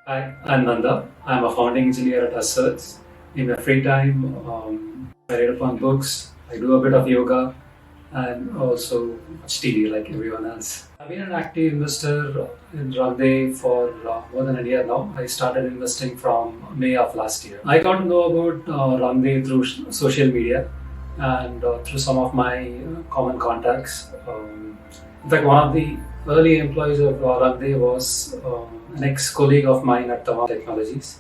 Hi, I'm Nanda. I'm a founding engineer at Asserts. In my free time, I read upon books, I do a bit of yoga, and also watch TV like everyone else. I've been an active investor in Rugday for more than a year now. I started investing from May of last year. I got to know about Rugday through social media and through some of my common contacts. In fact, one of the early employees of Rugday was an ex-colleague of mine at Tawam Technologies,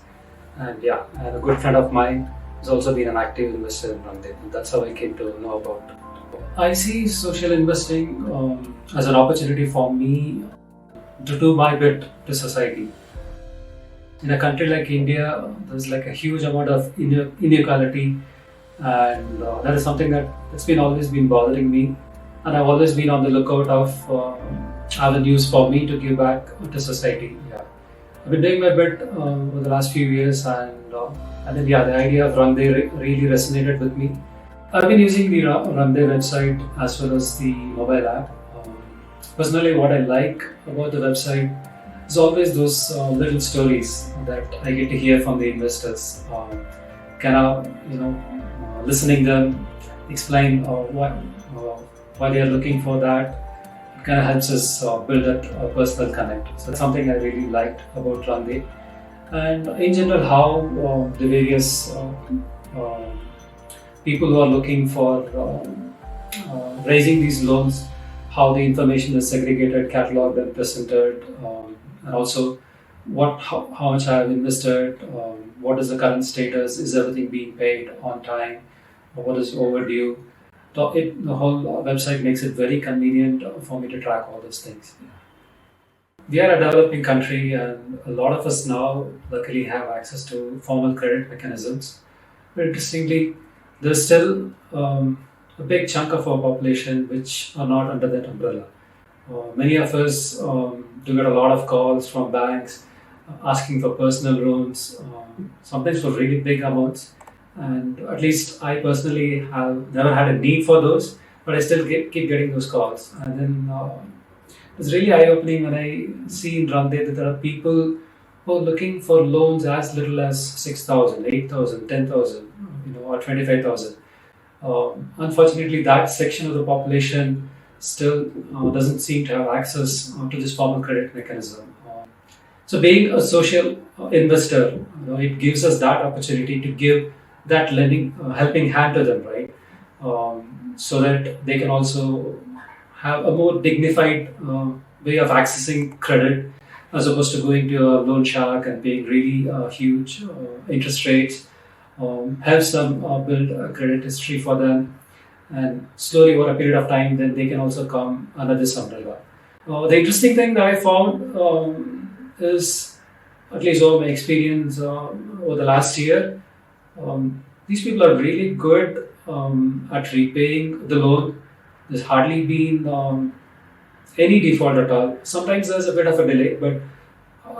and a good friend of mine has also been an active investor in Nanda. That's how I came to know about it. I see social investing as an opportunity for me to do my bit to society. In a country like India, there's like a huge amount of inequality, and that is something that's been always been bothering me. And I've always been on the lookout of avenues for me to give back to society. Yeah. I've been doing my bit over the last few years, and then the idea of Runday really resonated with me. I've been using the Runday website as well as the mobile app. Personally, what I like about the website is always those little stories that I get to hear from the investors. Listening them explain why they are looking for that. It kind of helps us build that personal connect. So that's something I really liked about Runday. And in general, how the various people who are looking for raising these loans, how the information is segregated, catalogued, and presented, and also how much I have invested, what is the current status, is everything being paid on time, or what is overdue. The whole website makes it very convenient for me to track all those things. We are a developing country, and a lot of us now luckily have access to formal credit mechanisms. But interestingly, there's still a big chunk of our population which are not under that umbrella. Many of us do get a lot of calls from banks asking for personal loans, sometimes for really big amounts. And at least I personally have never had a need for those, but I still keep getting those calls. And then it's really eye-opening when I see in Runday that there are people who are looking for loans as little as 6,000, 8,000, 10,000, or 25,000. Unfortunately, that section of the population still doesn't seem to have access to this formal credit mechanism. So, being a social investor, it gives us that opportunity to give that lending, helping hand to them, right? So that they can also have a more dignified way of accessing credit as opposed to going to a loan shark and paying really huge interest rates. Helps them build a credit history for them, and slowly over a period of time, then they can also come under this umbrella. The interesting thing that I found is, at least over my experience over the last year, these people are really good at repaying the loan. There's hardly been any default at all. Sometimes there's a bit of a delay, but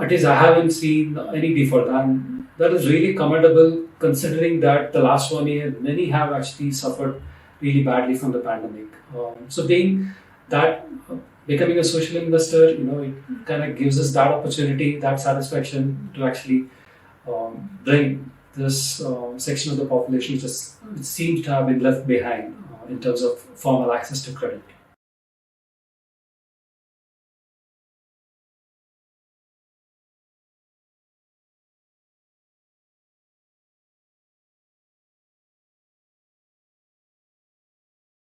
at least I haven't seen any default, and that is really commendable considering that the last 1 year many have actually suffered really badly from the pandemic. So being that becoming a social investor, it kind of gives us that opportunity, that satisfaction to actually bring this section of the population which seems to have been left behind in terms of formal access to credit.